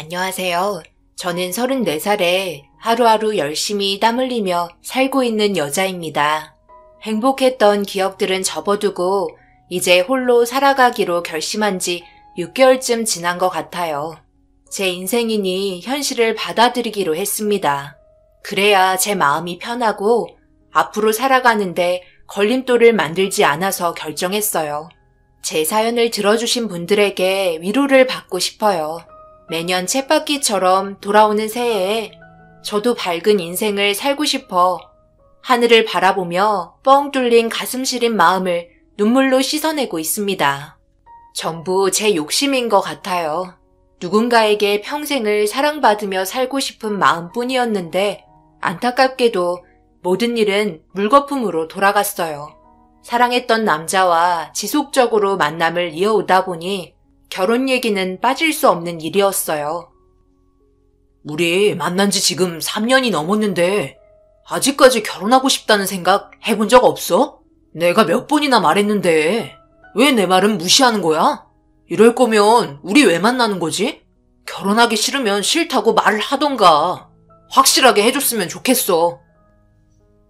안녕하세요. 저는 34살에 하루하루 열심히 땀 흘리며 살고 있는 여자입니다. 행복했던 기억들은 접어두고 이제 홀로 살아가기로 결심한 지 6개월쯤 지난 것 같아요. 제 인생이니 현실을 받아들이기로 했습니다. 그래야 제 마음이 편하고 앞으로 살아가는데 걸림돌을 만들지 않아서 결정했어요. 제 사연을 들어주신 분들에게 위로를 받고 싶어요. 매년 쳇바퀴처럼 돌아오는 새해에 저도 밝은 인생을 살고 싶어 하늘을 바라보며 뻥 뚫린 가슴 시린 마음을 눈물로 씻어내고 있습니다. 전부 제 욕심인 것 같아요. 누군가에게 평생을 사랑받으며 살고 싶은 마음뿐이었는데 안타깝게도 모든 일은 물거품으로 돌아갔어요. 사랑했던 남자와 지속적으로 만남을 이어오다 보니 결혼 얘기는 빠질 수 없는 일이었어요. 우리 만난 지 지금 3년이 넘었는데 아직까지 결혼하고 싶다는 생각 해본 적 없어? 내가 몇 번이나 말했는데 왜 내 말은 무시하는 거야? 이럴 거면 우리 왜 만나는 거지? 결혼하기 싫으면 싫다고 말을 하던가. 확실하게 해줬으면 좋겠어.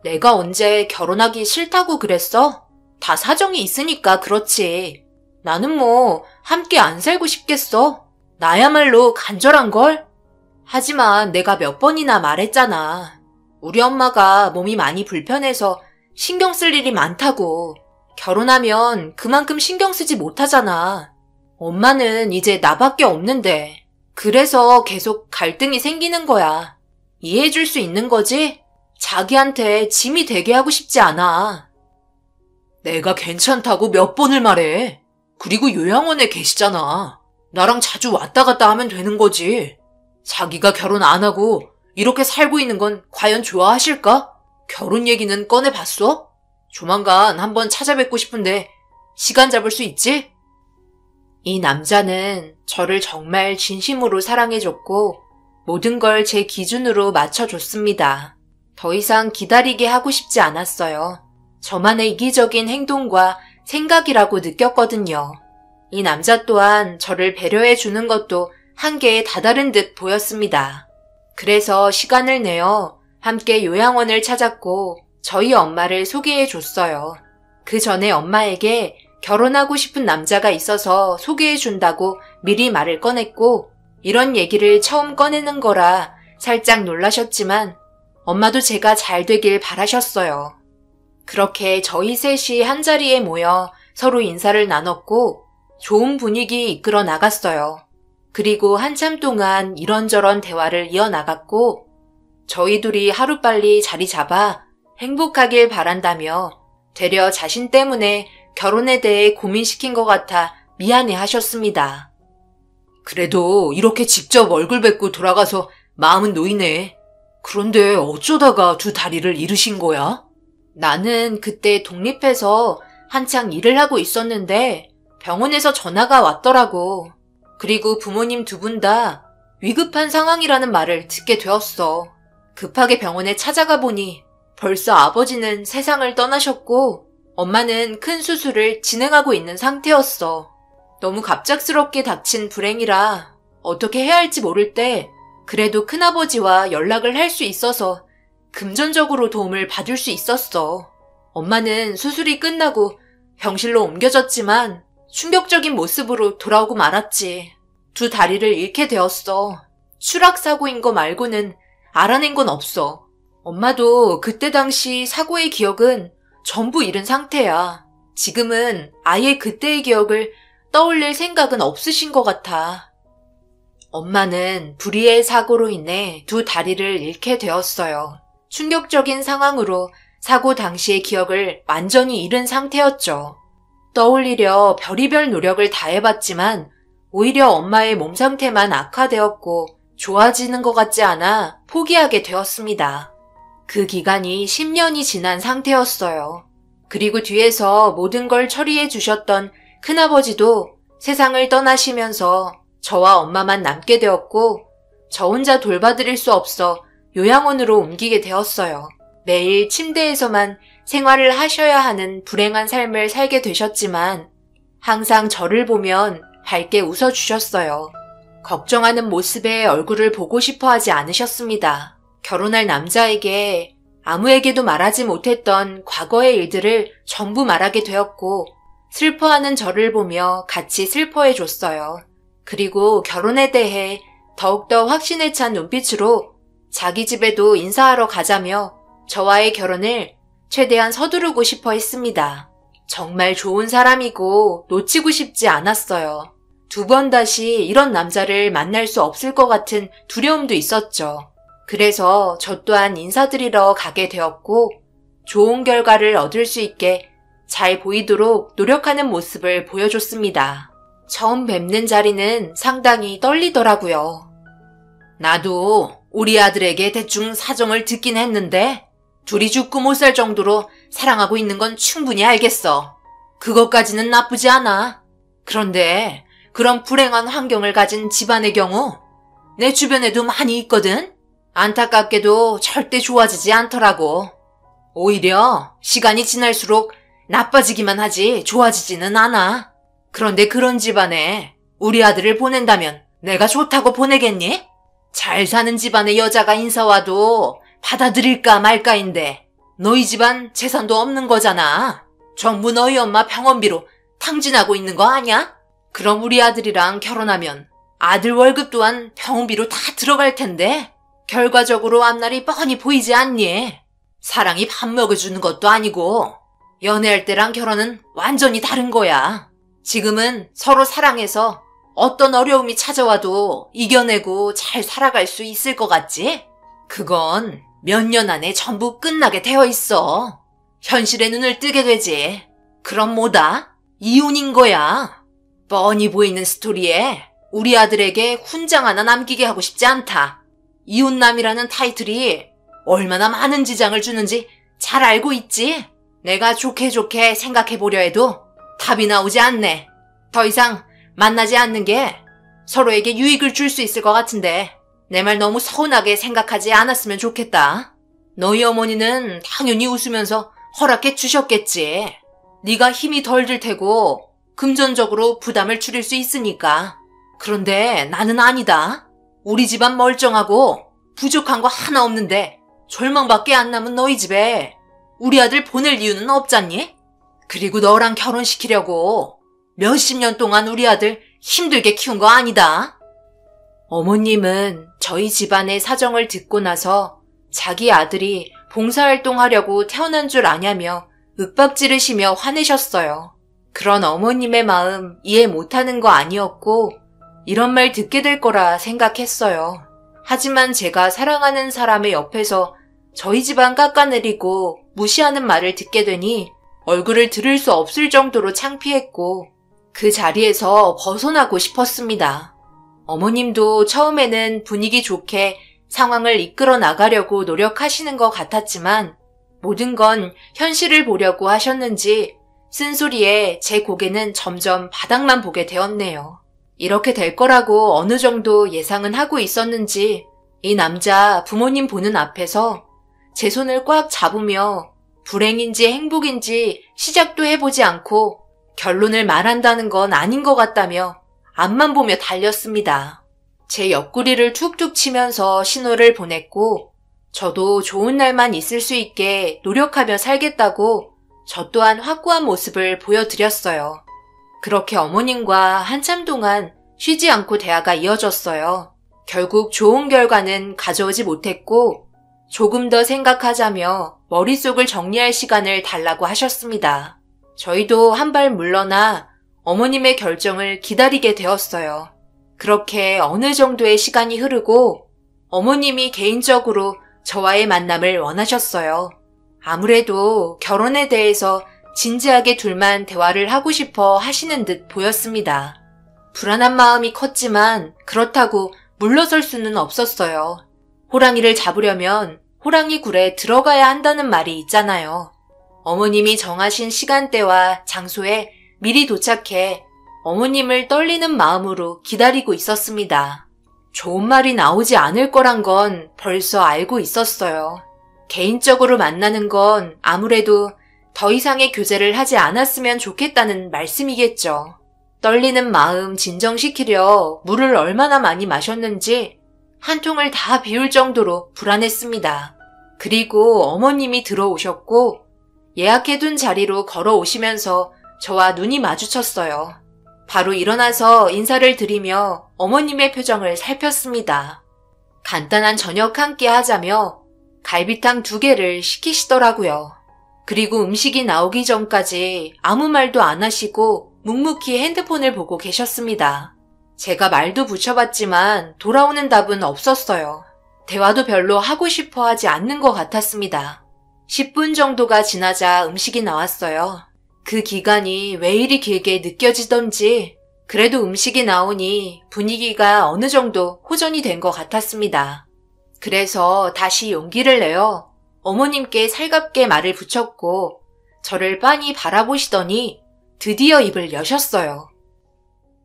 내가 언제 결혼하기 싫다고 그랬어? 다 사정이 있으니까 그렇지. 나는 뭐 함께 안 살고 싶겠어. 나야말로 간절한걸? 하지만 내가 몇 번이나 말했잖아. 우리 엄마가 몸이 많이 불편해서 신경 쓸 일이 많다고. 결혼하면 그만큼 신경 쓰지 못하잖아. 엄마는 이제 나밖에 없는데. 그래서 계속 갈등이 생기는 거야. 이해해줄 수 있는 거지? 자기한테 짐이 되게 하고 싶지 않아. 내가 괜찮다고 몇 번을 말해. 그리고 요양원에 계시잖아. 나랑 자주 왔다 갔다 하면 되는 거지. 자기가 결혼 안 하고 이렇게 살고 있는 건 과연 좋아하실까? 결혼 얘기는 꺼내봤어? 조만간 한번 찾아뵙고 싶은데 시간 잡을 수 있지? 이 남자는 저를 정말 진심으로 사랑해줬고 모든 걸 제 기준으로 맞춰줬습니다. 더 이상 기다리게 하고 싶지 않았어요. 저만의 이기적인 행동과 생각이라고 느꼈거든요. 이 남자 또한 저를 배려해주는 것도 한계에 다다른 듯 보였습니다. 그래서 시간을 내어 함께 요양원을 찾았고 저희 엄마를 소개해줬어요. 그 전에 엄마에게 결혼하고 싶은 남자가 있어서 소개해준다고 미리 말을 꺼냈고 이런 얘기를 처음 꺼내는 거라 살짝 놀라셨지만 엄마도 제가 잘 되길 바라셨어요. 그렇게 저희 셋이 한자리에 모여 서로 인사를 나눴고 좋은 분위기 이끌어 나갔어요. 그리고 한참 동안 이런저런 대화를 이어나갔고 저희 둘이 하루빨리 자리 잡아 행복하길 바란다며 되려 자신 때문에 결혼에 대해 고민시킨 것 같아 미안해 하셨습니다. 그래도 이렇게 직접 얼굴 뵙고 돌아가서 마음은 놓이네. 그런데 어쩌다가 두 다리를 잃으신 거야? 나는 그때 독립해서 한창 일을 하고 있었는데 병원에서 전화가 왔더라고. 그리고 부모님 두 분 다 위급한 상황이라는 말을 듣게 되었어. 급하게 병원에 찾아가 보니 벌써 아버지는 세상을 떠나셨고 엄마는 큰 수술을 진행하고 있는 상태였어. 너무 갑작스럽게 닥친 불행이라 어떻게 해야 할지 모를 때 그래도 큰아버지와 연락을 할 수 있어서 금전적으로 도움을 받을 수 있었어. 엄마는 수술이 끝나고 병실로 옮겨졌지만 충격적인 모습으로 돌아오고 말았지. 두 다리를 잃게 되었어. 추락사고인 거 말고는 알아낸 건 없어. 엄마도 그때 당시 사고의 기억은 전부 잃은 상태야. 지금은 아예 그때의 기억을 떠올릴 생각은 없으신 것 같아. 엄마는 불의의 사고로 인해 두 다리를 잃게 되었어요. 충격적인 상황으로 사고 당시의 기억을 완전히 잃은 상태였죠. 떠올리려 별의별 노력을 다해봤지만 오히려 엄마의 몸 상태만 악화되었고 좋아지는 것 같지 않아 포기하게 되었습니다. 그 기간이 10년이 지난 상태였어요. 그리고 뒤에서 모든 걸 처리해 주셨던 큰아버지도 세상을 떠나시면서 저와 엄마만 남게 되었고 저 혼자 돌봐드릴 수 없어 요양원으로 옮기게 되었어요. 매일 침대에서만 생활을 하셔야 하는 불행한 삶을 살게 되셨지만 항상 저를 보면 밝게 웃어주셨어요. 걱정하는 모습에 얼굴을 보고 싶어 하지 않으셨습니다. 결혼할 남자에게 아무에게도 말하지 못했던 과거의 일들을 전부 말하게 되었고 슬퍼하는 저를 보며 같이 슬퍼해 줬어요. 그리고 결혼에 대해 더욱더 확신에 찬 눈빛으로 자기 집에도 인사하러 가자며 저와의 결혼을 최대한 서두르고 싶어 했습니다. 정말 좋은 사람이고 놓치고 싶지 않았어요. 2번 다시 이런 남자를 만날 수 없을 것 같은 두려움도 있었죠. 그래서 저 또한 인사드리러 가게 되었고 좋은 결과를 얻을 수 있게 잘 보이도록 노력하는 모습을 보여줬습니다. 처음 뵙는 자리는 상당히 떨리더라고요. 나도 우리 아들에게 대충 사정을 듣긴 했는데 둘이 죽고 못 살 정도로 사랑하고 있는 건 충분히 알겠어. 그것까지는 나쁘지 않아. 그런데 그런 불행한 환경을 가진 집안의 경우 내 주변에도 많이 있거든? 안타깝게도 절대 좋아지지 않더라고. 오히려 시간이 지날수록 나빠지기만 하지 좋아지지는 않아. 그런데 그런 집안에 우리 아들을 보낸다면 내가 좋다고 보내겠니? 잘 사는 집안의 여자가 인사 와도 받아들일까 말까인데 너희 집안 재산도 없는 거잖아. 전부 너희 엄마 병원비로 탕진하고 있는 거 아냐? 그럼 우리 아들이랑 결혼하면 아들 월급 또한 병원비로 다 들어갈 텐데 결과적으로 앞날이 뻔히 보이지 않니? 사랑이 밥 먹여주는 것도 아니고 연애할 때랑 결혼은 완전히 다른 거야. 지금은 서로 사랑해서 어떤 어려움이 찾아와도 이겨내고 잘 살아갈 수 있을 것 같지? 그건 몇 년 안에 전부 끝나게 되어 있어. 현실의 눈을 뜨게 되지. 그럼 뭐다? 이혼인 거야. 뻔히 보이는 스토리에 우리 아들에게 훈장 하나 남기게 하고 싶지 않다. 이혼남이라는 타이틀이 얼마나 많은 지장을 주는지 잘 알고 있지? 내가 좋게 생각해보려 해도 답이 나오지 않네. 더 이상 만나지 않는 게 서로에게 유익을 줄 수 있을 것 같은데 내 말 너무 서운하게 생각하지 않았으면 좋겠다. 너희 어머니는 당연히 웃으면서 허락해 주셨겠지. 네가 힘이 덜 들 테고 금전적으로 부담을 줄일 수 있으니까. 그런데 나는 아니다. 우리 집안 멀쩡하고 부족한 거 하나 없는데 절망밖에 안 남은 너희 집에 우리 아들 보낼 이유는 없잖니? 그리고 너랑 결혼시키려고 몇십 년 동안 우리 아들 힘들게 키운 거 아니다. 어머님은 저희 집안의 사정을 듣고 나서 자기 아들이 봉사활동하려고 태어난 줄 아냐며 윽박지르시며 화내셨어요. 그런 어머님의 마음 이해 못하는 거 아니었고 이런 말 듣게 될 거라 생각했어요. 하지만 제가 사랑하는 사람의 옆에서 저희 집안 깎아내리고 무시하는 말을 듣게 되니 얼굴을 들을 수 없을 정도로 창피했고 그 자리에서 벗어나고 싶었습니다. 어머님도 처음에는 분위기 좋게 상황을 이끌어 나가려고 노력하시는 것 같았지만 모든 건 현실을 보려고 하셨는지 쓴소리에 제 고개는 점점 바닥만 보게 되었네요. 이렇게 될 거라고 어느 정도 예상은 하고 있었는지 이 남자 부모님 보는 앞에서 제 손을 꽉 잡으며 불행인지 행복인지 시작도 해보지 않고 결론을 말한다는 건 아닌 것 같다며 앞만 보며 달렸습니다. 제 옆구리를 툭툭 치면서 신호를 보냈고 저도 좋은 날만 있을 수 있게 노력하며 살겠다고 저 또한 확고한 모습을 보여드렸어요. 그렇게 어머님과 한참 동안 쉬지 않고 대화가 이어졌어요. 결국 좋은 결과는 가져오지 못했고 조금 더 생각하자며 머릿속을 정리할 시간을 달라고 하셨습니다. 저희도 한 발 물러나 어머님의 결정을 기다리게 되었어요. 그렇게 어느 정도의 시간이 흐르고 어머님이 개인적으로 저와의 만남을 원하셨어요. 아무래도 결혼에 대해서 진지하게 둘만 대화를 하고 싶어 하시는 듯 보였습니다. 불안한 마음이 컸지만 그렇다고 물러설 수는 없었어요. 호랑이를 잡으려면 호랑이 굴에 들어가야 한다는 말이 있잖아요. 어머님이 정하신 시간대와 장소에 미리 도착해 어머님을 떨리는 마음으로 기다리고 있었습니다. 좋은 말이 나오지 않을 거란 건 벌써 알고 있었어요. 개인적으로 만나는 건 아무래도 더 이상의 교제를 하지 않았으면 좋겠다는 말씀이겠죠. 떨리는 마음 진정시키려 물을 얼마나 많이 마셨는지 한 통을 다 비울 정도로 불안했습니다. 그리고 어머님이 들어오셨고 예약해둔 자리로 걸어오시면서 저와 눈이 마주쳤어요. 바로 일어나서 인사를 드리며 어머님의 표정을 살폈습니다. 간단한 저녁 함께 하자며 갈비탕 2개를 시키시더라고요. 그리고 음식이 나오기 전까지 아무 말도 안 하시고 묵묵히 핸드폰을 보고 계셨습니다. 제가 말도 붙여봤지만 돌아오는 답은 없었어요. 대화도 별로 하고 싶어 하지 않는 것 같았습니다. 10분 정도가 지나자 음식이 나왔어요. 그 기간이 왜 이리 길게 느껴지던지 그래도 음식이 나오니 분위기가 어느 정도 호전이 된 것 같았습니다. 그래서 다시 용기를 내어 어머님께 살갑게 말을 붙였고 저를 빤히 바라보시더니 드디어 입을 여셨어요.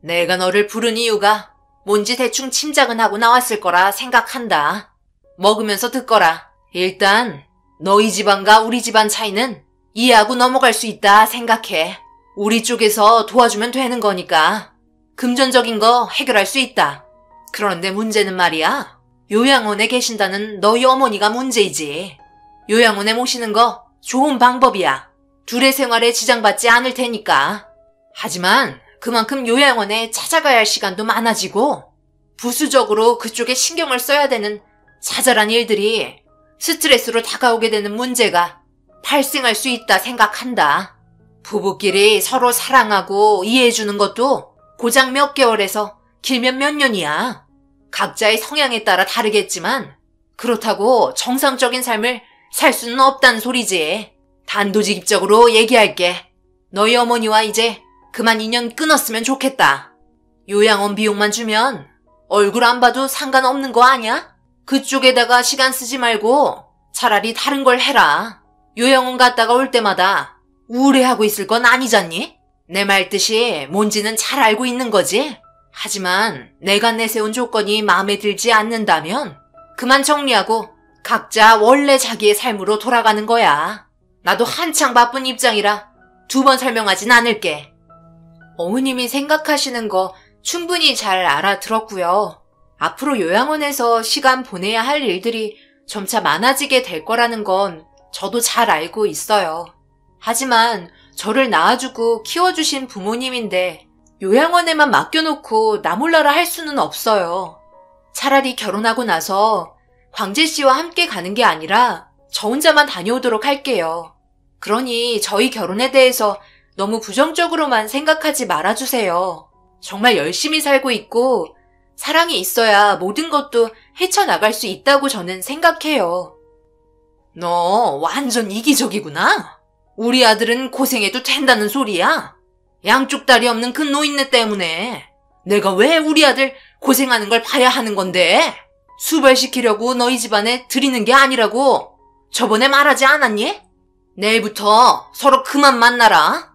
내가 너를 부른 이유가 뭔지 대충 짐작은 하고 나왔을 거라 생각한다. 먹으면서 듣거라. 일단 너희 집안과 우리 집안 차이는 이해하고 넘어갈 수 있다 생각해. 우리 쪽에서 도와주면 되는 거니까 금전적인 거 해결할 수 있다. 그런데 문제는 말이야. 요양원에 계신다는 너희 어머니가 문제이지. 요양원에 모시는 거 좋은 방법이야. 둘의 생활에 지장받지 않을 테니까. 하지만 그만큼 요양원에 찾아가야 할 시간도 많아지고 부수적으로 그쪽에 신경을 써야 되는 자잘한 일들이 스트레스로 다가오게 되는 문제가 발생할 수 있다 생각한다. 부부끼리 서로 사랑하고 이해해주는 것도 고작 몇 개월에서 길면 몇 년이야. 각자의 성향에 따라 다르겠지만 그렇다고 정상적인 삶을 살 수는 없다는 소리지. 단도직입적으로 얘기할게. 너희 어머니와 이제 그만 인연 끊었으면 좋겠다. 요양원 비용만 주면 얼굴 안 봐도 상관없는 거 아냐? 그쪽에다가 시간 쓰지 말고 차라리 다른 걸 해라. 요양원 갔다가 올 때마다 우울해하고 있을 건 아니잖니? 내 말 뜻이 뭔지는 잘 알고 있는 거지? 하지만 내가 내세운 조건이 마음에 들지 않는다면 그만 정리하고 각자 원래 자기의 삶으로 돌아가는 거야. 나도 한창 바쁜 입장이라 2번 설명하진 않을게. 어머님이 생각하시는 거 충분히 잘 알아들었고요. 앞으로 요양원에서 시간 보내야 할 일들이 점차 많아지게 될 거라는 건 저도 잘 알고 있어요. 하지만 저를 낳아주고 키워주신 부모님인데 요양원에만 맡겨놓고 나 몰라라 할 수는 없어요. 차라리 결혼하고 나서 광재 씨와 함께 가는 게 아니라 저 혼자만 다녀오도록 할게요. 그러니 저희 결혼에 대해서 너무 부정적으로만 생각하지 말아주세요. 정말 열심히 살고 있고 사랑이 있어야 모든 것도 헤쳐나갈 수 있다고 저는 생각해요. 너 완전 이기적이구나. 우리 아들은 고생해도 된다는 소리야. 양쪽 다리 없는 그 노인네 때문에 내가 왜 우리 아들 고생하는 걸 봐야 하는 건데? 수발시키려고 너희 집안에 들이는 게 아니라고 저번에 말하지 않았니? 내일부터 서로 그만 만나라.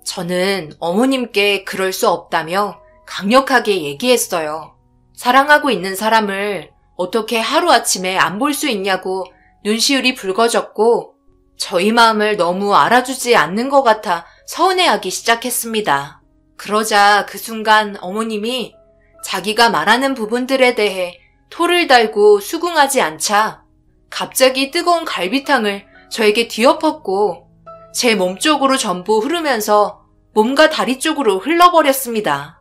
저는 어머님께 그럴 수 없다며 강력하게 얘기했어요. 사랑하고 있는 사람을 어떻게 하루아침에 안 볼 수 있냐고 눈시울이 붉어졌고 저희 마음을 너무 알아주지 않는 것 같아 서운해하기 시작했습니다. 그러자 그 순간 어머님이 자기가 말하는 부분들에 대해 토를 달고 수긍하지 않자 갑자기 뜨거운 갈비탕을 저에게 뒤엎었고 제 몸 쪽으로 전부 흐르면서 몸과 다리 쪽으로 흘러버렸습니다.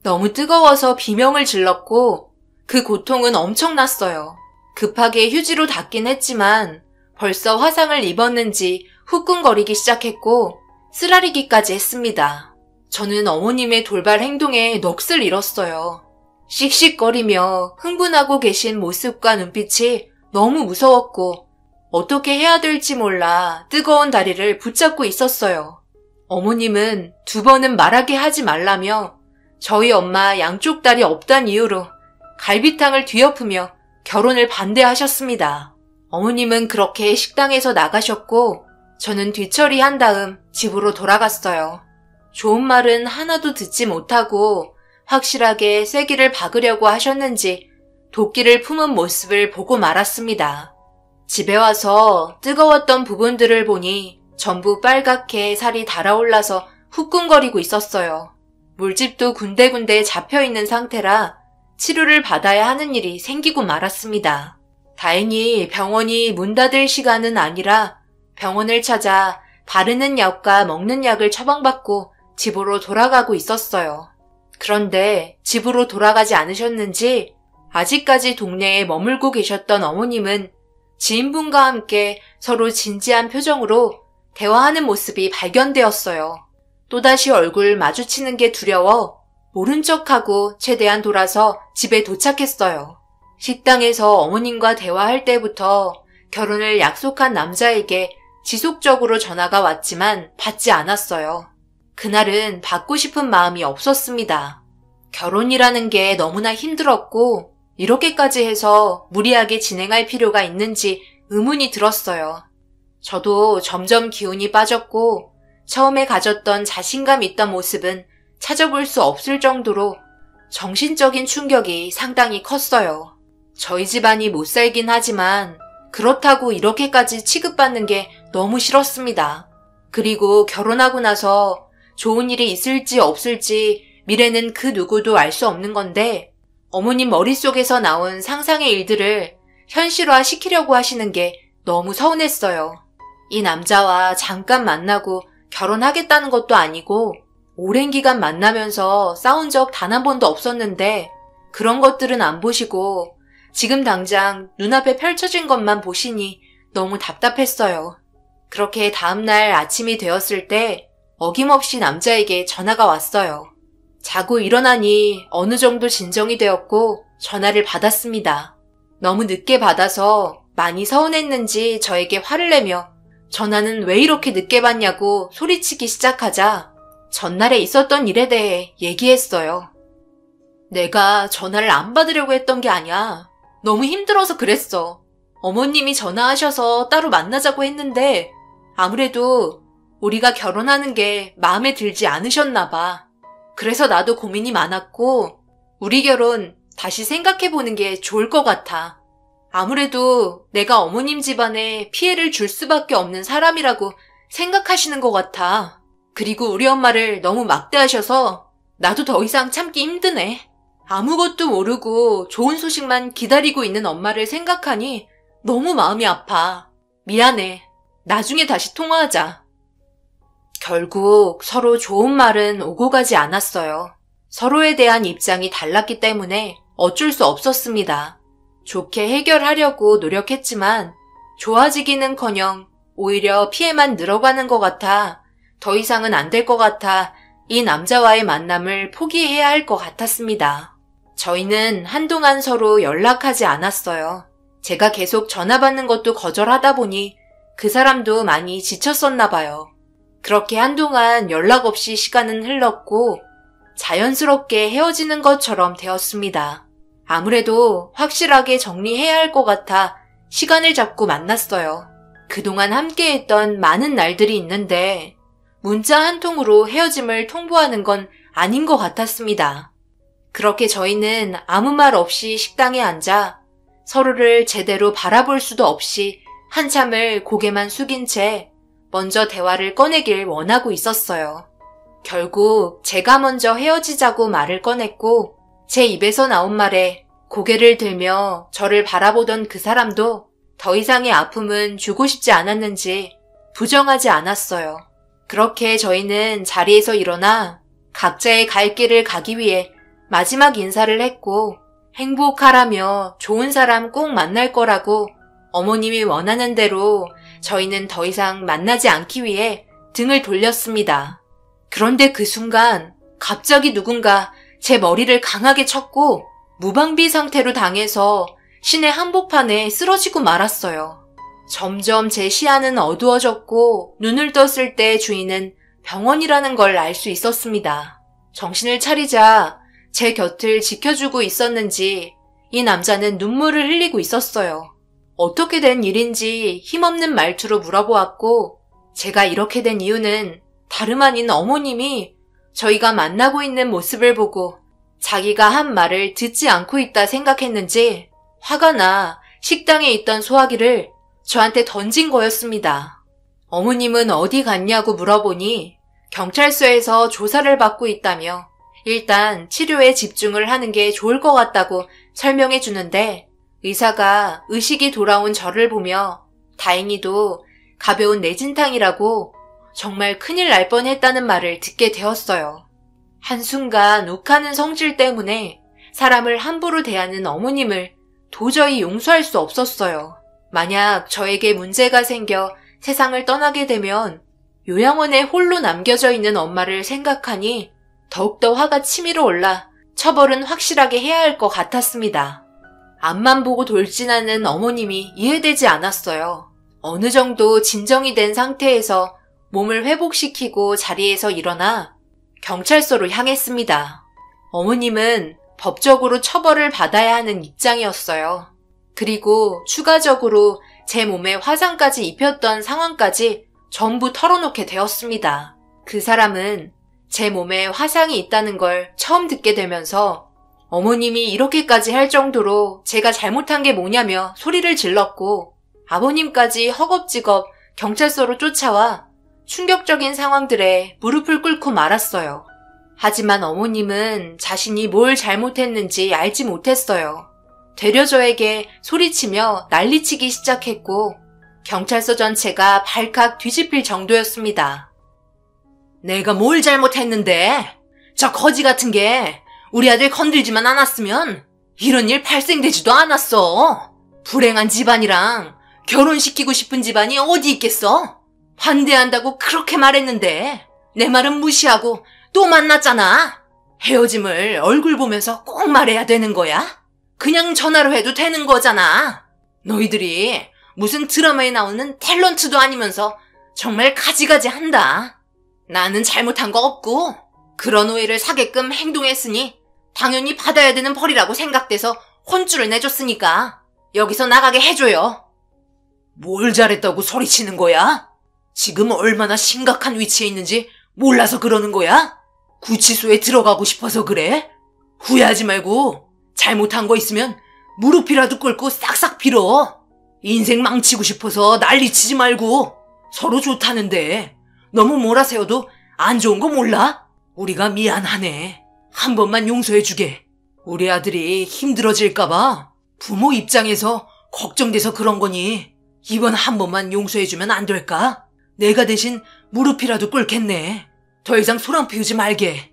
너무 뜨거워서 비명을 질렀고 그 고통은 엄청났어요. 급하게 휴지로 닦긴 했지만 벌써 화상을 입었는지 후끈거리기 시작했고 쓰라리기까지 했습니다. 저는 어머님의 돌발 행동에 넋을 잃었어요. 씩씩거리며 흥분하고 계신 모습과 눈빛이 너무 무서웠고 어떻게 해야 될지 몰라 뜨거운 다리를 붙잡고 있었어요. 어머님은 2번은 말하게 하지 말라며 저희 엄마 양쪽 다리 없단 이유로 갈비탕을 뒤엎으며 결혼을 반대하셨습니다. 어머님은 그렇게 식당에서 나가셨고 저는 뒤처리한 다음 집으로 돌아갔어요. 좋은 말은 하나도 듣지 못하고 확실하게 쐐기를 박으려고 하셨는지 도끼를 품은 모습을 보고 말았습니다. 집에 와서 뜨거웠던 부분들을 보니 전부 빨갛게 살이 달아올라서 후끈거리고 있었어요. 물집도 군데군데 잡혀있는 상태라 치료를 받아야 하는 일이 생기고 말았습니다. 다행히 병원이 문 닫을 시간은 아니라 병원을 찾아 바르는 약과 먹는 약을 처방받고 집으로 돌아가고 있었어요. 그런데 집으로 돌아가지 않으셨는지 아직까지 동네에 머물고 계셨던 어머님은 지인분과 함께 서로 진지한 표정으로 대화하는 모습이 발견되었어요. 또다시 얼굴 마주치는 게 두려워 모른 척하고 최대한 돌아서 집에 도착했어요. 식당에서 어머님과 대화할 때부터 결혼을 약속한 남자에게 지속적으로 전화가 왔지만 받지 않았어요. 그날은 받고 싶은 마음이 없었습니다. 결혼이라는 게 너무나 힘들었고 이렇게까지 해서 무리하게 진행할 필요가 있는지 의문이 들었어요. 저도 점점 기운이 빠졌고 처음에 가졌던 자신감 있던 모습은 찾아볼 수 없을 정도로 정신적인 충격이 상당히 컸어요. 저희 집안이 못 살긴 하지만 그렇다고 이렇게까지 취급받는 게 너무 싫었습니다. 그리고 결혼하고 나서 좋은 일이 있을지 없을지 미래는 그 누구도 알 수 없는 건데 어머님 머릿속에서 나온 상상의 일들을 현실화 시키려고 하시는 게 너무 서운했어요. 이 남자와 잠깐 만나고 결혼하겠다는 것도 아니고 오랜 기간 만나면서 싸운 적 단 한 번도 없었는데 그런 것들은 안 보시고 지금 당장 눈앞에 펼쳐진 것만 보시니 너무 답답했어요. 그렇게 다음날 아침이 되었을 때 어김없이 남자에게 전화가 왔어요. 자고 일어나니 어느 정도 진정이 되었고 전화를 받았습니다. 너무 늦게 받아서 많이 서운했는지 저에게 화를 내며 전화는 왜 이렇게 늦게 받냐고 소리치기 시작하자 전날에 있었던 일에 대해 얘기했어요. 내가 전화를 안 받으려고 했던 게 아니야. 너무 힘들어서 그랬어. 어머님이 전화하셔서 따로 만나자고 했는데 아무래도 우리가 결혼하는 게 마음에 들지 않으셨나 봐. 그래서 나도 고민이 많았고 우리 결혼 다시 생각해보는 게 좋을 것 같아. 아무래도 내가 어머님 집안에 피해를 줄 수밖에 없는 사람이라고 생각하시는 것 같아. 그리고 우리 엄마를 너무 막대하셔서 나도 더 이상 참기 힘드네. 아무것도 모르고 좋은 소식만 기다리고 있는 엄마를 생각하니 너무 마음이 아파. 미안해. 나중에 다시 통화하자. 결국 서로 좋은 말은 오고 가지 않았어요. 서로에 대한 입장이 달랐기 때문에 어쩔 수 없었습니다. 좋게 해결하려고 노력했지만 좋아지기는커녕 오히려 피해만 늘어가는 것 같아 더 이상은 안 될 것 같아 이 남자와의 만남을 포기해야 할 것 같았습니다. 저희는 한동안 서로 연락하지 않았어요. 제가 계속 전화 받는 것도 거절하다 보니 그 사람도 많이 지쳤었나 봐요. 그렇게 한동안 연락 없이 시간은 흘렀고 자연스럽게 헤어지는 것처럼 되었습니다. 아무래도 확실하게 정리해야 할 것 같아 시간을 잡고 만났어요. 그동안 함께했던 많은 날들이 있는데 문자 한 통으로 헤어짐을 통보하는 건 아닌 것 같았습니다. 그렇게 저희는 아무 말 없이 식당에 앉아 서로를 제대로 바라볼 수도 없이 한참을 고개만 숙인 채 먼저 대화를 꺼내길 원하고 있었어요. 결국 제가 먼저 헤어지자고 말을 꺼냈고 제 입에서 나온 말에 고개를 들며 저를 바라보던 그 사람도 더 이상의 아픔은 주고 싶지 않았는지 부정하지 않았어요. 그렇게 저희는 자리에서 일어나 각자의 갈 길을 가기 위해 마지막 인사를 했고 행복하라며 좋은 사람 꼭 만날 거라고 어머님이 원하는 대로 저희는 더 이상 만나지 않기 위해 등을 돌렸습니다. 그런데 그 순간 갑자기 누군가 제 머리를 강하게 쳤고 무방비 상태로 당해서 시내 한복판에 쓰러지고 말았어요. 점점 제 시야는 어두워졌고 눈을 떴을 때 주인은 병원이라는 걸 알 수 있었습니다. 정신을 차리자 제 곁을 지켜주고 있었는지 이 남자는 눈물을 흘리고 있었어요. 어떻게 된 일인지 힘없는 말투로 물어보았고 제가 이렇게 된 이유는 다름 아닌 어머님이 저희가 만나고 있는 모습을 보고 자기가 한 말을 듣지 않고 있다 생각했는지 화가 나 식당에 있던 소화기를 저한테 던진 거였습니다. 어머님은 어디 갔냐고 물어보니 경찰서에서 조사를 받고 있다며 일단 치료에 집중을 하는 게 좋을 것 같다고 설명해 주는데 의사가 의식이 돌아온 저를 보며 다행히도 가벼운 뇌진탕이라고 정말 큰일 날 뻔했다는 말을 듣게 되었어요. 한순간 욱하는 성질 때문에 사람을 함부로 대하는 어머님을 도저히 용서할 수 없었어요. 만약 저에게 문제가 생겨 세상을 떠나게 되면 요양원에 홀로 남겨져 있는 엄마를 생각하니 더욱더 화가 치밀어 올라 처벌은 확실하게 해야 할 것 같았습니다. 앞만 보고 돌진하는 어머님이 이해되지 않았어요. 어느 정도 진정이 된 상태에서 몸을 회복시키고 자리에서 일어나 경찰서로 향했습니다. 어머님은 법적으로 처벌을 받아야 하는 입장이었어요. 그리고 추가적으로 제 몸에 화상까지 입혔던 상황까지 전부 털어놓게 되었습니다. 그 사람은 제 몸에 화상이 있다는 걸 처음 듣게 되면서 어머님이 이렇게까지 할 정도로 제가 잘못한 게 뭐냐며 소리를 질렀고 아버님까지 허겁지겁 경찰서로 쫓아와 충격적인 상황들에 무릎을 꿇고 말았어요. 하지만 어머님은 자신이 뭘 잘못했는지 알지 못했어요. 되려 저에게 소리치며 난리치기 시작했고 경찰서 전체가 발칵 뒤집힐 정도였습니다. 내가 뭘 잘못했는데? 저 거지 같은 게 우리 아들 건들지만 않았으면 이런 일 발생되지도 않았어. 불행한 집안이랑 결혼시키고 싶은 집안이 어디 있겠어? 반대한다고 그렇게 말했는데 내 말은 무시하고 또 만났잖아. 헤어짐을 얼굴 보면서 꼭 말해야 되는 거야? 그냥 전화로 해도 되는 거잖아. 너희들이 무슨 드라마에 나오는 탤런트도 아니면서 정말 가지가지 한다. 나는 잘못한 거 없고 그런 오해를 사게끔 행동했으니 당연히 받아야 되는 벌이라고 생각돼서 혼쭐을 내줬으니까 여기서 나가게 해줘요. 뭘 잘했다고 소리치는 거야? 지금 얼마나 심각한 위치에 있는지 몰라서 그러는 거야? 구치소에 들어가고 싶어서 그래? 후회하지 말고 잘못한 거 있으면 무릎이라도 꿇고 싹싹 빌어. 인생 망치고 싶어서 난리치지 말고. 서로 좋다는데 너무 몰아세워도 안 좋은 거 몰라? 우리가 미안하네. 한 번만 용서해주게. 우리 아들이 힘들어질까봐 부모 입장에서 걱정돼서 그런 거니 이번 한 번만 용서해주면 안 될까? 내가 대신 무릎이라도 꿇겠네. 더 이상 소란 피우지 말게.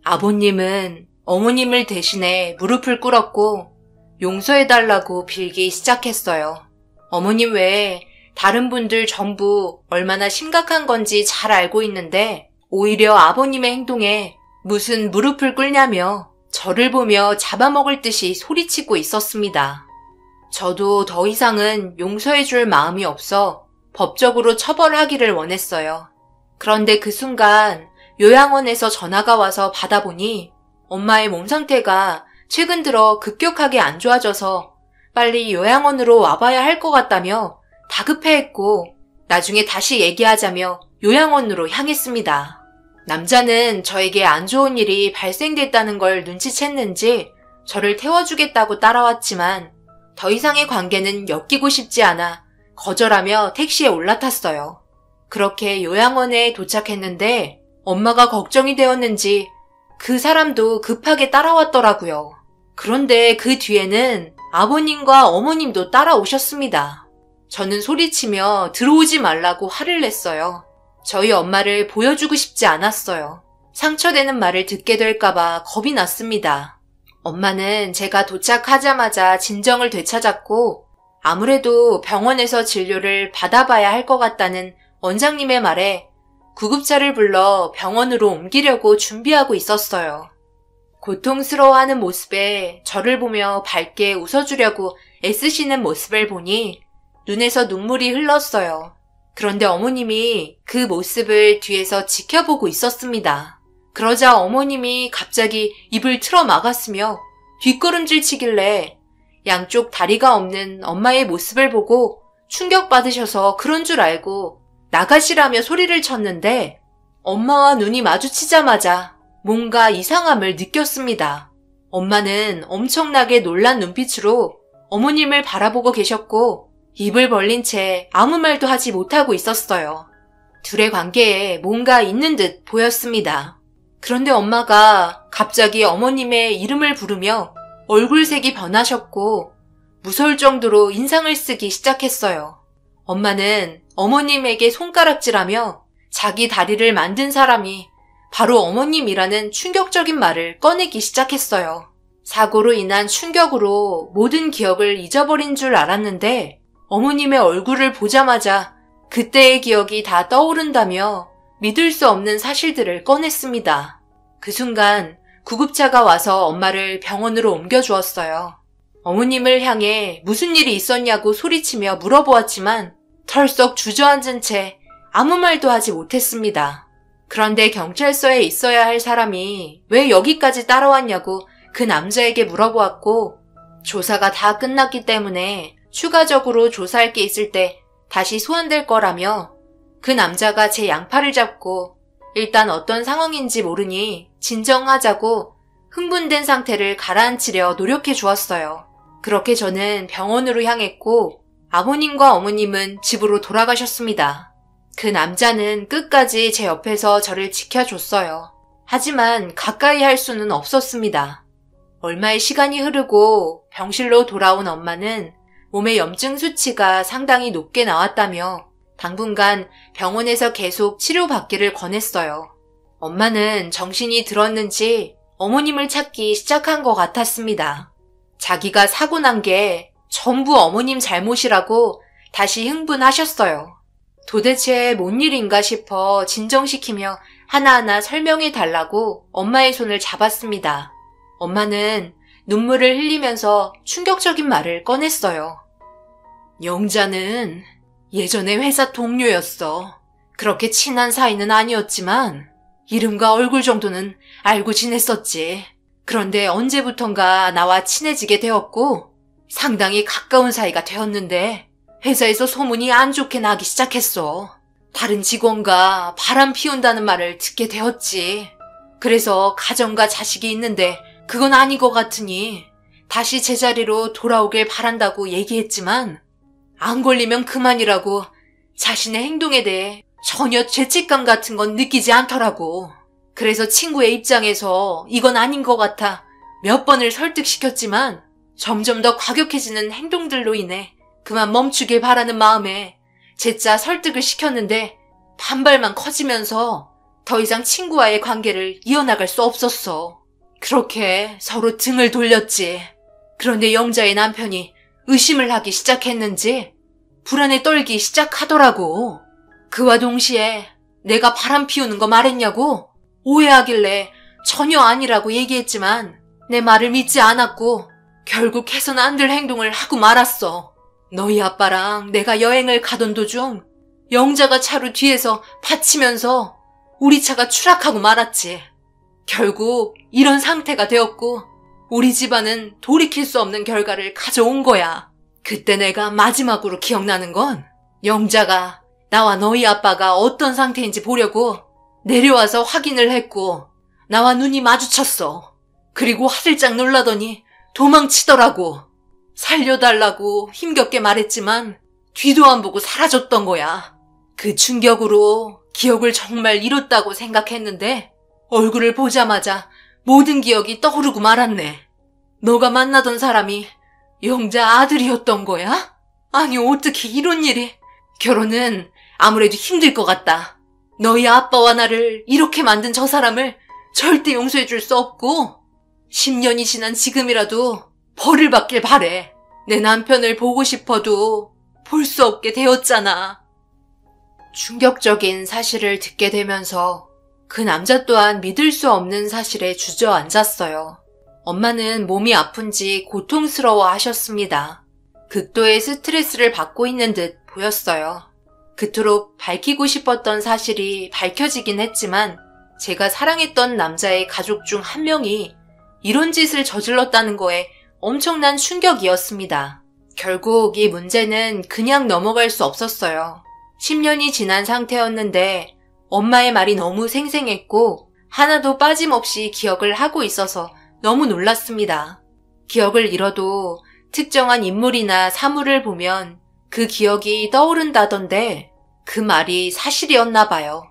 아버님은 어머님을 대신해 무릎을 꿇었고 용서해달라고 빌기 시작했어요. 어머님 외에 다른 분들 전부 얼마나 심각한 건지 잘 알고 있는데 오히려 아버님의 행동에 무슨 무릎을 꿇냐며 저를 보며 잡아먹을 듯이 소리치고 있었습니다. 저도 더 이상은 용서해줄 마음이 없어 법적으로 처벌하기를 원했어요. 그런데 그 순간 요양원에서 전화가 와서 받아보니 엄마의 몸 상태가 최근 들어 급격하게 안 좋아져서 빨리 요양원으로 와봐야 할 것 같다며 다급해했고 나중에 다시 얘기하자며 요양원으로 향했습니다. 남자는 저에게 안 좋은 일이 발생됐다는 걸 눈치챘는지 저를 태워주겠다고 따라왔지만 더 이상의 관계는 엮이고 싶지 않아 거절하며 택시에 올라탔어요. 그렇게 요양원에 도착했는데 엄마가 걱정이 되었는지 그 사람도 급하게 따라왔더라고요. 그런데 그 뒤에는 아버님과 어머님도 따라오셨습니다. 저는 소리치며 들어오지 말라고 화를 냈어요. 저희 엄마를 보여주고 싶지 않았어요. 상처되는 말을 듣게 될까봐 겁이 났습니다. 엄마는 제가 도착하자마자 진정을 되찾았고 아무래도 병원에서 진료를 받아봐야 할 것 같다는 원장님의 말에 구급차를 불러 병원으로 옮기려고 준비하고 있었어요. 고통스러워하는 모습에 저를 보며 밝게 웃어주려고 애쓰시는 모습을 보니 눈에서 눈물이 흘렀어요. 그런데 어머님이 그 모습을 뒤에서 지켜보고 있었습니다. 그러자 어머님이 갑자기 입을 틀어 막았으며 뒷걸음질 치길래 양쪽 다리가 없는 엄마의 모습을 보고 충격받으셔서 그런 줄 알고 나가시라며 소리를 쳤는데 엄마와 눈이 마주치자마자 뭔가 이상함을 느꼈습니다. 엄마는 엄청나게 놀란 눈빛으로 어머님을 바라보고 계셨고 입을 벌린 채 아무 말도 하지 못하고 있었어요. 둘의 관계에 뭔가 있는 듯 보였습니다. 그런데 엄마가 갑자기 어머님의 이름을 부르며 얼굴색이 변하셨고 무서울 정도로 인상을 쓰기 시작했어요. 엄마는 어머님에게 손가락질하며 자기 다리를 만든 사람이 바로 어머님이라는 충격적인 말을 꺼내기 시작했어요. 사고로 인한 충격으로 모든 기억을 잊어버린 줄 알았는데 어머님의 얼굴을 보자마자 그때의 기억이 다 떠오른다며 믿을 수 없는 사실들을 꺼냈습니다. 그 순간 구급차가 와서 엄마를 병원으로 옮겨주었어요. 어머님을 향해 무슨 일이 있었냐고 소리치며 물어보았지만 털썩 주저앉은 채 아무 말도 하지 못했습니다. 그런데 경찰서에 있어야 할 사람이 왜 여기까지 따라왔냐고 그 남자에게 물어보았고 조사가 다 끝났기 때문에 추가적으로 조사할 게 있을 때 다시 소환될 거라며 그 남자가 제 양팔을 잡고 일단 어떤 상황인지 모르니 진정하자고 흥분된 상태를 가라앉히려 노력해 주었어요. 그렇게 저는 병원으로 향했고 아버님과 어머님은 집으로 돌아가셨습니다. 그 남자는 끝까지 제 옆에서 저를 지켜줬어요. 하지만 가까이 할 수는 없었습니다. 얼마의 시간이 흐르고 병실로 돌아온 엄마는 몸의 염증 수치가 상당히 높게 나왔다며 당분간 병원에서 계속 치료받기를 권했어요. 엄마는 정신이 들었는지 어머님을 찾기 시작한 것 같았습니다. 자기가 사고 난 게 전부 어머님 잘못이라고 다시 흥분하셨어요. 도대체 뭔 일인가 싶어 진정시키며 하나하나 설명해 달라고 엄마의 손을 잡았습니다. 엄마는 눈물을 흘리면서 충격적인 말을 꺼냈어요. 영자는 예전에 회사 동료였어. 그렇게 친한 사이는 아니었지만 이름과 얼굴 정도는 알고 지냈었지. 그런데 언제부턴가 나와 친해지게 되었고 상당히 가까운 사이가 되었는데 회사에서 소문이 안 좋게 나기 시작했어. 다른 직원과 바람 피운다는 말을 듣게 되었지. 그래서 가정과 자식이 있는데 그건 아닌 것 같으니 다시 제자리로 돌아오길 바란다고 얘기했지만 안 걸리면 그만이라고 자신의 행동에 대해 전혀 죄책감 같은 건 느끼지 않더라고. 그래서 친구의 입장에서 이건 아닌 것 같아 몇 번을 설득시켰지만 점점 더 과격해지는 행동들로 인해 그만 멈추길 바라는 마음에 재짜 설득을 시켰는데 반발만 커지면서 더 이상 친구와의 관계를 이어나갈 수 없었어. 그렇게 서로 등을 돌렸지. 그런데 영자의 남편이 의심을 하기 시작했는지 불안에 떨기 시작하더라고. 그와 동시에 내가 바람 피우는 거 말했냐고 오해하길래 전혀 아니라고 얘기했지만 내 말을 믿지 않았고 결국 해서는 안 될 행동을 하고 말았어. 너희 아빠랑 내가 여행을 가던 도중 영자가 차로 뒤에서 받치면서 우리 차가 추락하고 말았지. 결국 이런 상태가 되었고 우리 집안은 돌이킬 수 없는 결과를 가져온 거야. 그때 내가 마지막으로 기억나는 건 영자가 나와 너희 아빠가 어떤 상태인지 보려고 내려와서 확인을 했고 나와 눈이 마주쳤어. 그리고 화들짝 놀라더니 도망치더라고. 살려달라고 힘겹게 말했지만 뒤도 안 보고 사라졌던 거야. 그 충격으로 기억을 정말 잃었다고 생각했는데 얼굴을 보자마자 모든 기억이 떠오르고 말았네. 너가 만나던 사람이 영자 아들이었던 거야? 아니 어떻게 이런 일이. 결혼은 아무래도 힘들 것 같다. 너희 아빠와 나를 이렇게 만든 저 사람을 절대 용서해 줄 수 없고 10년이 지난 지금이라도 벌을 받길 바래. 내 남편을 보고 싶어도 볼 수 없게 되었잖아. 충격적인 사실을 듣게 되면서 그 남자 또한 믿을 수 없는 사실에 주저앉았어요. 엄마는 몸이 아픈지 고통스러워 하셨습니다. 극도의 스트레스를 받고 있는 듯 보였어요. 그토록 밝히고 싶었던 사실이 밝혀지긴 했지만 제가 사랑했던 남자의 가족 중 한 명이 이런 짓을 저질렀다는 거에 엄청난 충격이었습니다. 결국 이 문제는 그냥 넘어갈 수 없었어요. 10년이 지난 상태였는데 엄마의 말이 너무 생생했고 하나도 빠짐없이 기억을 하고 있어서 너무 놀랐습니다. 기억을 잃어도 특정한 인물이나 사물을 보면 그 기억이 떠오른다던데 그 말이 사실이었나 봐요.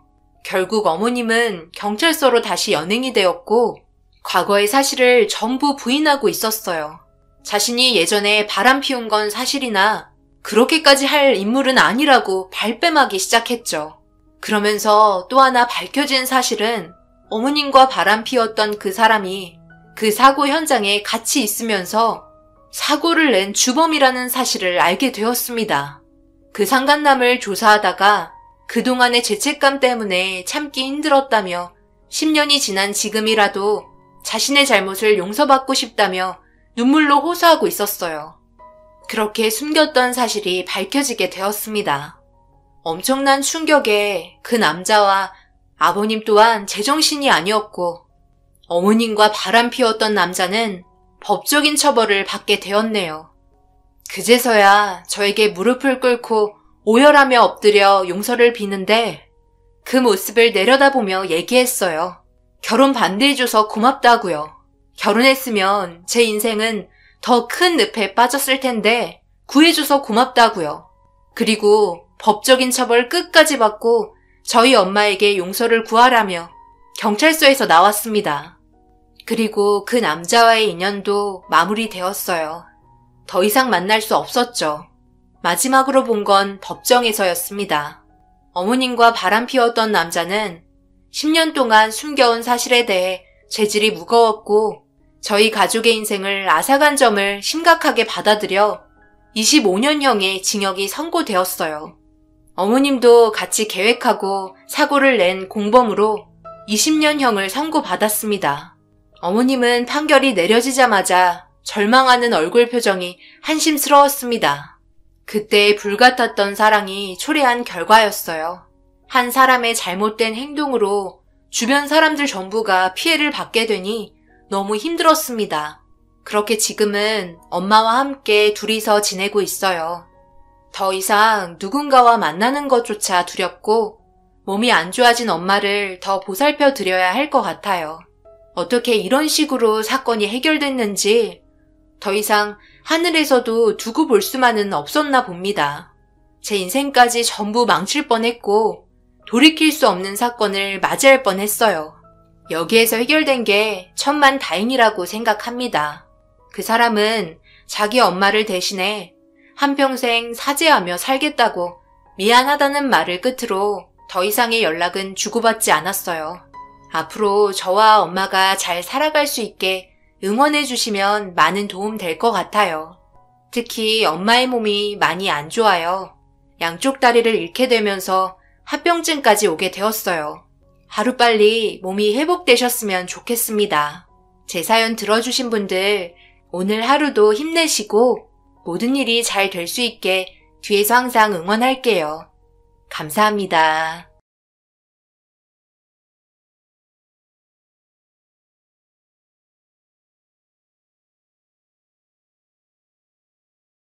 결국 어머님은 경찰서로 다시 연행이 되었고 과거의 사실을 전부 부인하고 있었어요. 자신이 예전에 바람 피운 건 사실이나 그렇게까지 할 인물은 아니라고 발뺌하기 시작했죠. 그러면서 또 하나 밝혀진 사실은 어머님과 바람 피웠던 그 사람이 그 사고 현장에 같이 있으면서 사고를 낸 주범이라는 사실을 알게 되었습니다. 그 상간남을 조사하다가 그동안의 죄책감 때문에 참기 힘들었다며 10년이 지난 지금이라도 자신의 잘못을 용서받고 싶다며 눈물로 호소하고 있었어요. 그렇게 숨겼던 사실이 밝혀지게 되었습니다. 엄청난 충격에 그 남자와 아버님 또한 제정신이 아니었고 어머님과 바람 피웠던 남자는 법적인 처벌을 받게 되었네요. 그제서야 저에게 무릎을 꿇고 오열하며 엎드려 용서를 비는데 그 모습을 내려다보며 얘기했어요. 결혼 반대해줘서 고맙다고요. 결혼했으면 제 인생은 더 큰 늪에 빠졌을 텐데 구해줘서 고맙다고요. 그리고 법적인 처벌 끝까지 받고 저희 엄마에게 용서를 구하라며 경찰서에서 나왔습니다. 그리고 그 남자와의 인연도 마무리되었어요. 더 이상 만날 수 없었죠. 마지막으로 본 건 법정에서였습니다. 어머님과 바람 피웠던 남자는 10년 동안 숨겨온 사실에 대해 죄질이 무거웠고 저희 가족의 인생을 앗아간 점을 심각하게 받아들여 25년형의 징역이 선고되었어요. 어머님도 같이 계획하고 사고를 낸 공범으로 20년형을 선고받았습니다. 어머님은 판결이 내려지자마자 절망하는 얼굴 표정이 한심스러웠습니다. 그때의 불같았던 사랑이 초래한 결과였어요. 한 사람의 잘못된 행동으로 주변 사람들 전부가 피해를 받게 되니 너무 힘들었습니다. 그렇게 지금은 엄마와 함께 둘이서 지내고 있어요. 더 이상 누군가와 만나는 것조차 두렵고 몸이 안 좋아진 엄마를 더 보살펴 드려야 할 것 같아요. 어떻게 이런 식으로 사건이 해결됐는지 더 이상 하늘에서도 두고 볼 수만은 없었나 봅니다. 제 인생까지 전부 망칠 뻔했고 돌이킬 수 없는 사건을 맞이할 뻔했어요. 여기에서 해결된 게 천만다행이라고 생각합니다. 그 사람은 자기 엄마를 대신해 한평생 사죄하며 살겠다고 미안하다는 말을 끝으로 더 이상의 연락은 주고받지 않았어요. 앞으로 저와 엄마가 잘 살아갈 수 있게 응원해 주시면 많은 도움 될 것 같아요. 특히 엄마의 몸이 많이 안 좋아요. 양쪽 다리를 잃게 되면서 합병증까지 오게 되었어요. 하루빨리 몸이 회복되셨으면 좋겠습니다. 제 사연 들어주신 분들 오늘 하루도 힘내시고 모든 일이 잘 될 수 있게 뒤에서 항상 응원할게요. 감사합니다.